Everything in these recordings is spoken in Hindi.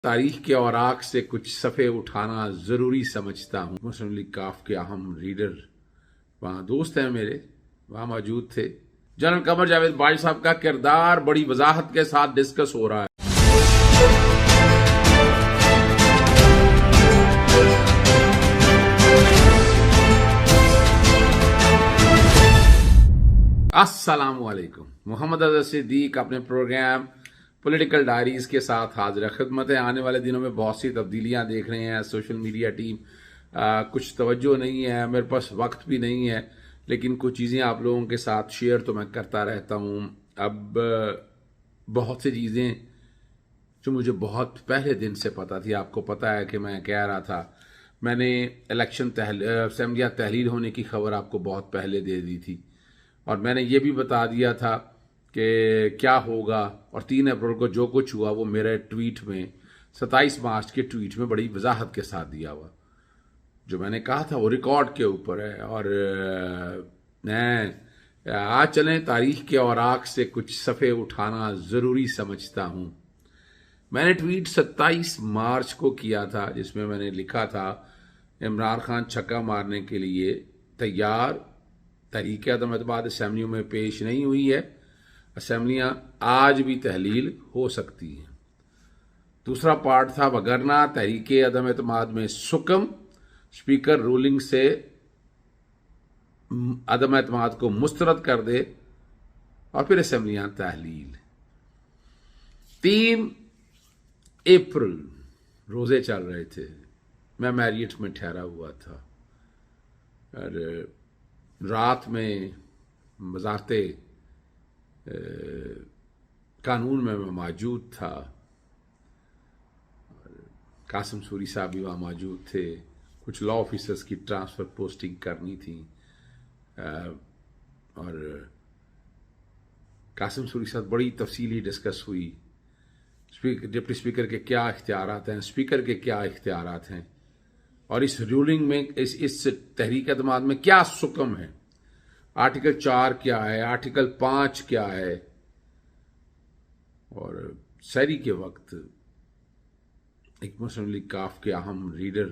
तारीख के औराक से कुछ सफ़े उठाना ज़रूरी समझता हूँ। मुस्लिम लीग काफ के अहम लीडर वहाँ दोस्त हैं मेरे, वहाँ मौजूद थे। जनरल कमर जावेद बाज साहब का किरदार बड़ी वजाहत के साथ डिस्कस हो रहा है। अस्सलाम वालेकुम। मोहम्मद अजहर सिद्दीक अपने प्रोग्राम पॉलिटिकल डायरीज के साथ हाजिर खिदमत है। आने वाले दिनों में बहुत सी तब्दीलियां देख रहे हैं। सोशल मीडिया टीम कुछ तवज्जो नहीं है, मेरे पास वक्त भी नहीं है, लेकिन कुछ चीज़ें आप लोगों के साथ शेयर तो मैं करता रहता हूँ। अब बहुत सी चीज़ें जो मुझे बहुत पहले दिन से पता थी, आपको पता है कि मैं कह रहा था, मैंने इलेक्शन असेंबलियाँ तहलील होने की खबर आपको बहुत पहले दे दी थी और मैंने ये भी बता दिया था कि क्या होगा। और 3 अप्रैल को जो कुछ हुआ वो मेरे ट्वीट में 27 मार्च के ट्वीट में बड़ी वजाहत के साथ दिया हुआ। जो मैंने कहा था वो रिकॉर्ड के ऊपर है। और मैं आज चलें तारीख के औराक से कुछ सफ़े उठाना ज़रूरी समझता हूँ। मैंने ट्वीट 27 मार्च को किया था जिसमें मैंने लिखा था, इमरान खान छक्का मारने के लिए तैयार, तहरीक अदम एतमाद असेंबलियों में पेश नहीं हुई है, असेंबलियां आज भी तहलील हो सकती हैं। दूसरा पार्ट था, वगरना तहरीक अदम एतमाद में सुकम, स्पीकर रूलिंग से अदम एतमाद को मुस्तरद कर दे और फिर असेंबलियां तहलील। 3 अप्रैल रोजे चल रहे थे, मैं मैरियट में ठहरा हुआ था और रात में वज़ारते कानून में मैं मौजूद था और कासिम सूरी साहब भी वहाँ मौजूद थे। कुछ लॉ ऑफिसर्स की ट्रांसफ़र पोस्टिंग करनी थी और कासिम सूरी साहब बड़ी तफसीली डिस्कस हुई। डिप्टी स्पीकर के क्या इख्तियारात हैं, स्पीकर के क्या इख्तियारात हैं और इस रूलिंग में इस तहरीक अदमाद में क्या सुकम है, आर्टिकल 4 क्या है, आर्टिकल 5 क्या है। और सहरी के वक्त एक मुस्लिम लीग काफ के अहम लीडर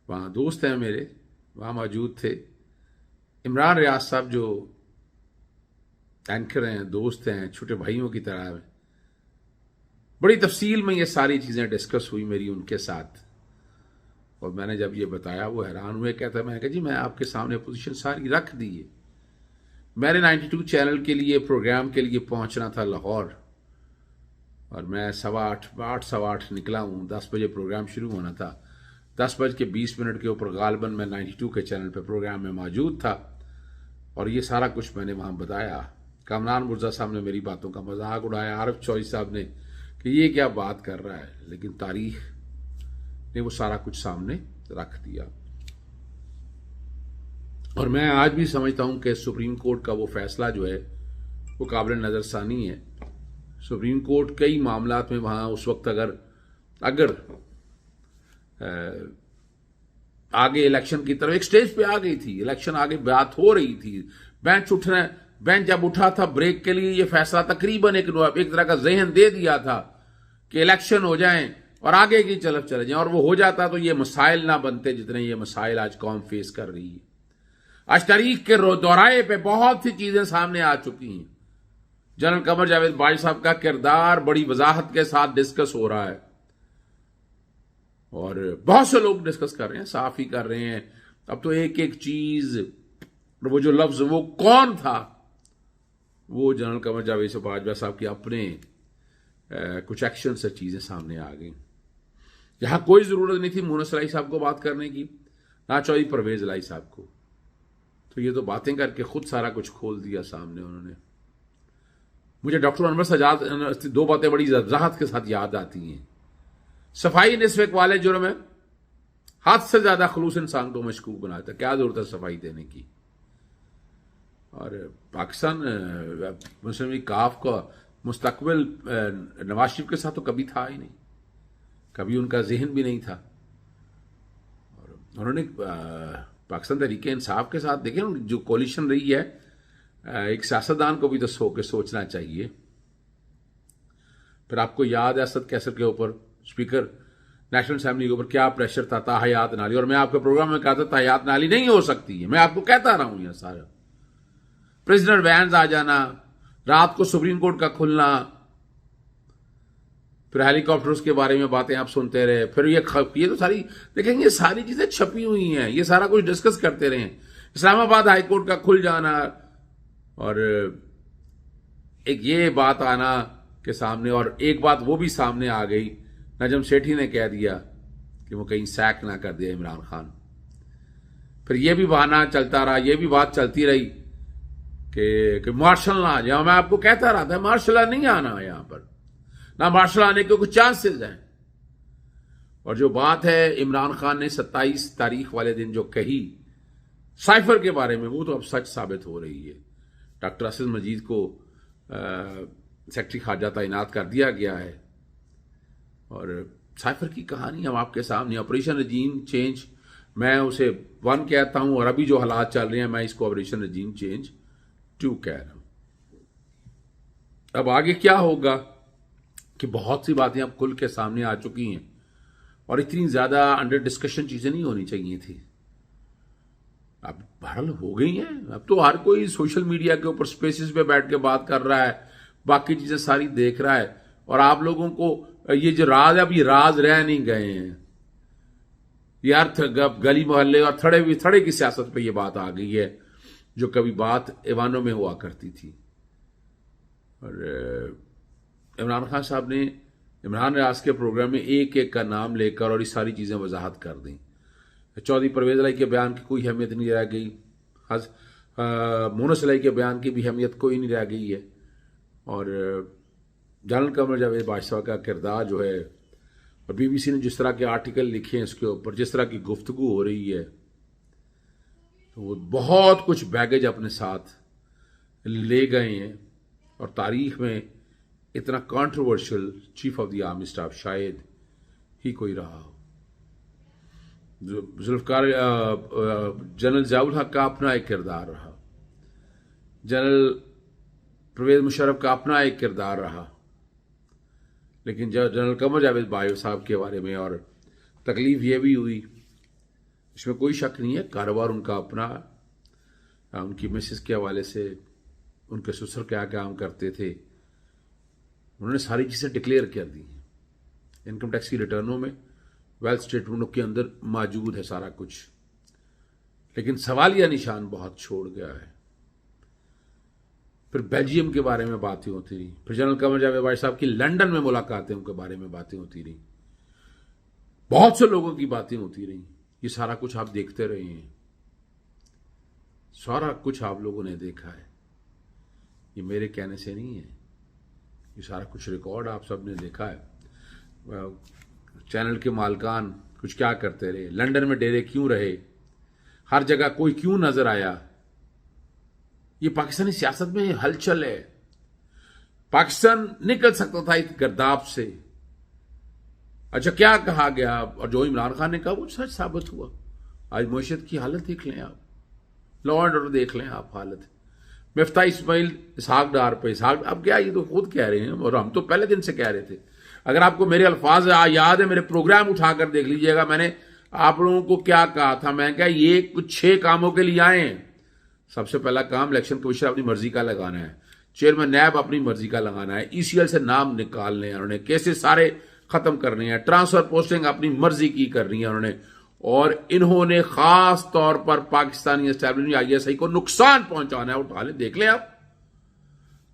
वहाँ दोस्त हैं मेरे, वहाँ मौजूद थे। इमरान रियाज साहब जो एंकर हैं, दोस्त हैं, छोटे भाइयों की तरह हैं। बड़ी तफसील में ये सारी चीज़ें डिस्कस हुई मेरी उनके साथ और मैंने जब ये बताया वो हैरान हुए। कहता मैं कहा जी मैं आपके सामने पोजीशन सारी रख दी है। मैंने 92 चैनल के लिए प्रोग्राम के लिए पहुंचना था लाहौर और मैं 8:15 निकला हूँ। 10 बजे प्रोग्राम शुरू होना था। 10:20 के ऊपर गालबन मैं 92 के चैनल पे प्रोग्राम में मौजूद था और ये सारा कुछ मैंने वहाँ बताया। कामरान मुर्जा साहब ने मेरी बातों का मजाक उड़ाया, आरिफ चौधरी साहब ने कि ये क्या बात कर रहा है, लेकिन तारीख ने वो सारा कुछ सामने रख दिया। और मैं आज भी समझता हूं कि सुप्रीम कोर्ट का वो फैसला जो है वो काबिल नजरसानी है। सुप्रीम कोर्ट कई मामलात में वहां उस वक्त अगर आगे इलेक्शन की तरफ एक स्टेज पे आ गई थी, इलेक्शन आगे बात हो रही थी, बेंच जब उठा था ब्रेक के लिए, ये फैसला तकरीबन एक तरह का जहन दे दिया था कि इलेक्शन हो जाएं और आगे की तरफ चले जाएं, और वो हो जाता तो ये मसाइल ना बनते जितने ये मसाइल आज कौम फेस कर रही है। आज तारीख के दौराए पे बहुत सी चीजें सामने आ चुकी हैं। जनरल कमर जावेद बाज साहब का किरदार बड़ी वजाहत के साथ डिस्कस हो रहा है और बहुत से लोग डिस्कस कर रहे हैं, साफ ही कर रहे हैं। अब तो एक एक चीज, वो जो लफ्ज वो कौन था, वो जनरल कमर जावेद बाजवा साहब के अपने कुछ एक्शन से चीजें सामने आ गई। यहां कोई जरूरत नहीं थी मुनस लाई साहब को बात करने की, ना चौधरी परवेज लाई साहब को। तो ये तो बातें करके खुद सारा कुछ खोल दिया सामने उन्होंने। मुझे डॉक्टर अनवर सजाद 2 बातें बड़ी वजाहत के साथ याद आती हैं। सफाई निस्फ वाले जुर्म में हद से ज्यादा खलूस इंसान को मशकूक बनाता, क्या जरूरत है सफाई देने की। और पाकिस्तान मुस्लिम लीग काफ का मुस्तकबिल नवाज शरीफ के साथ तो कभी था ही नहीं, कभी उनका जहन भी नहीं था। और उन्होंने पाकिस्तान तहरीके इंसाफ के साथ देखें जो कोलिशन रही है, एक सियासतदान को भी तो सोचना चाहिए। फिर आपको याद है असद कैसर के ऊपर स्पीकर नेशनल असेंबली के ऊपर क्या प्रेशर था, ताहयात नाली, और मैं आपके प्रोग्राम में कहता ताहयात नाली नहीं हो सकती है, मैं आपको कहता रहा हूं यह सारा। प्रिजनर वैन्स आ जाना, रात को सुप्रीम कोर्ट का खुलना, फिर हेलीकॉप्टर्स के बारे में बातें आप सुनते रहे, फिर ये तो सारी देखेंगे, ये सारी चीजें छपी हुई हैं, ये सारा कुछ डिस्कस करते रहे। इस्लामाबाद हाईकोर्ट का खुल जाना और एक ये बात आना के सामने, और एक बात वो भी सामने आ गई, नजम सेठी ने कह दिया कि वो कहीं सैक ना कर दिया इमरान खान। फिर ये भी बहाना चलता रहा, ये भी बात चलती रही कि मार्शल ना आ जाए। मैं आपको कहता रहा था मार्शल नहीं आना यहां पर, ना मार्शल आने के कुछ चांसेस हैं। और जो बात है इमरान खान ने 27 तारीख वाले दिन जो कही साइफर के बारे में, वो तो अब सच साबित हो रही है। डॉक्टर असद मजीद को सेक्रेटरी खारजा तैनात कर दिया गया है, और साइफर की कहानी हम आपके सामने, ऑपरेशन रजीम चेंज, मैं उसे 1 कहता हूं, और अभी जो हालात चल रहे हैं मैं इसको ऑपरेशन रजीम चेंज 2 कह रहा हूं। अब आगे क्या होगा कि बहुत सी बातें अब खुल के सामने आ चुकी हैं, और इतनी ज्यादा अंडर डिस्कशन चीजें नहीं होनी चाहिए थी, अब बहरहाल हो गई हैं। अब तो हर कोई सोशल मीडिया के ऊपर स्पेसिस पे बैठ के बात कर रहा है, बाकी चीजें सारी देख रहा है, और आप लोगों को ये जो राज है, अब ये राज रह नहीं गए हैं यार। गली मोहल्ले और थड़े की सियासत पे ये बात आ गई है, जो कभी बात ऐवानों में हुआ करती थी। और इमरान खान साहब ने इमरान रियाज के प्रोग्राम में एक एक का नाम लेकर और ये सारी चीजें वजाहत कर दी। चौधरी परवेज इलाही के बयान की कोई अहमियत नहीं रह गई, मोनस इलाही के बयान की भी अहमियत कोई नहीं रह गई है, और जनरल कमर जावेद बादशाह का किरदार जो है, और बीबीसी ने जिस तरह के आर्टिकल लिखे हैं इसके ऊपर, जिस तरह की गुफ्तगू हो रही है, तो वो बहुत कुछ बैगेज अपने साथ ले गए हैं, और तारीख में इतना controversial chief of the army staff शायद ही कोई रहा हो। जुल्फकार जनरल ज़ियाउल हक का अपना एक किरदार रहा, जनरल परवेज मुशर्रफ का अपना एक किरदार रहा, लेकिन जनरल कमर जावेद बाजवा साहब के बारे में और तकलीफ ये भी हुई, इसमें कोई शक नहीं है, कारोबार उनका अपना, उनकी मिसेस के हवाले से उनके ससुर क्या काम करते थे, उन्होंने सारी चीजें डिक्लेयर कर दी हैं। इनकम टैक्स की रिटर्नों में, वेल्थ स्टेटमेंटों के अंदर मौजूद है सारा कुछ, लेकिन सवालिया निशान बहुत छोड़ गया है। फिर बेल्जियम के बारे में बातें होती रही, फिर जनरल कमर जावेद बाजवा साहब की लंदन में मुलाकातें, उनके बारे में बातें होती रही, बहुत से लोगों की बातें होती रही। ये सारा कुछ आप देखते रहे हैं, सारा कुछ आप लोगों ने देखा है, ये मेरे कहने से नहीं है, ये सारा कुछ रिकॉर्ड आप सबने देखा है। चैनल के मालकान कुछ क्या करते रहे, लंदन में डेरे क्यों रहे, हर जगह कोई क्यों नजर आया। ये पाकिस्तानी सियासत में हलचल है, पाकिस्तान निकल सकता था इस गर्दाब से। अच्छा क्या कहा गया, और जो इमरान खान ने कहा वो सच साबित हुआ। आज मईशत की हालत देख लें आप, लॉ एंड ऑर्डर देख लें आप हालत। मिफ्ता इस्माइल इसहाक डार पे, इसहाक अब क्या, ये तो खुद कह रहे हैं, और हम तो पहले दिन से कह रहे थे। अगर आपको मेरे अल्फाज याद है, मेरे प्रोग्राम उठाकर देख लीजिएगा, मैंने आप लोगों को क्या कहा था। मैं क्या, ये कुछ 6 कामों के लिए आए हैं। सबसे पहला काम, इलेक्शन कमीशन अपनी मर्जी का लगाना है, चेयरमैन नैब अपनी मर्जी का लगाना है, ईसीएल से नाम निकालने हैं उन्होंने, केसेस सारे खत्म करने हैं, ट्रांसफर पोस्टिंग अपनी मर्जी की करनी है उन्होंने, और इन्होंने खास तौर पर पाकिस्तानी एस्टैब्लिशमेंट आईएसआई को नुकसान पहुंचाना है। उठा ले, देख लें आप।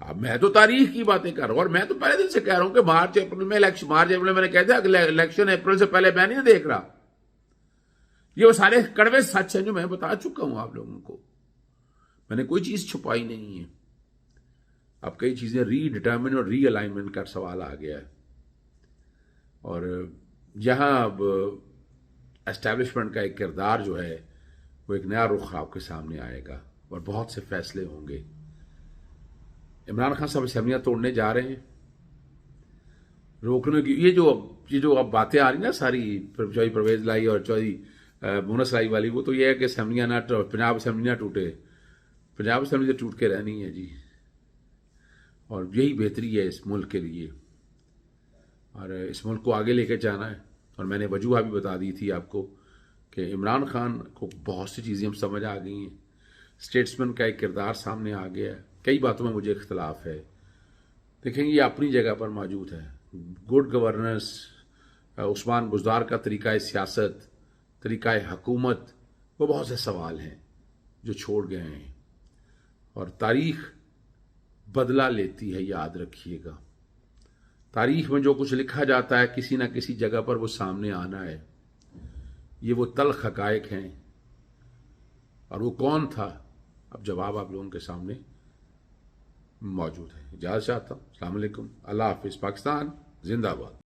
अब मैं तो तारीख की बातें कर रहा हूं, और मैं तो पहले दिन से कह रहा हूं कि मार्च अप्रैल में मैंने कहा था इलेक्शन अप्रैल से पहले मैं नहीं देख रहा। ये वो सारे कड़वे सच हैं जो मैं बता चुका हूं आप लोगों को, मैंने कोई चीज छुपाई नहीं है। अब कई चीजें रीडिटर्मिन और रीअलाइनमेंट का सवाल आ गया है, और जहां अब एस्टैब्लिशमेंट का एक किरदार जो है वो एक नया रुख आपके सामने आएगा, और बहुत से फैसले होंगे। इमरान खान साहब असेंबलियां तोड़ने जा रहे हैं, रोकने की ये जो अब बातें आ रही ना सारी, चौधरी परवेज लाई और चौधरी मोनस लाई वाली, वो तो ये है कि असेंबलियां ना, पंजाब असेंबली ना टूटे। पंजाब असेंबली तो टूट के रहनी है जी, और यही बेहतरी है इस मुल्क के लिए। और इस मुल्क को आगे लेके जाना है। और मैंने वजूह भी बता दी थी आपको कि इमरान खान को बहुत सी चीज़ें हम समझ आ गई हैं, स्टेट्समैन का एक किरदार सामने आ गया है, कई बातों में मुझे इख्तलाफ है, देखेंगे ये अपनी जगह पर मौजूद है। गुड गवर्नेंस, उस्मान बुज़दार का तरीक़ा सियासत, तरीक़ा हुकूमत, वो बहुत से सवाल हैं जो छोड़ गए हैं। और तारीख़ बदला लेती है, याद रखिएगा। तारीख़ में जो कुछ लिखा जाता है किसी न किसी जगह पर वो सामने आना है। ये वो तल्ख़ हक़ाइक़ हैं। और वो कौन था, अब जवाब आप लोगों के सामने मौजूद है। इजाज़त चाहता हूँ। अस्सलाम वालेकुम, अल्लाह हाफ़िज़। पाकिस्तान जिंदाबाद।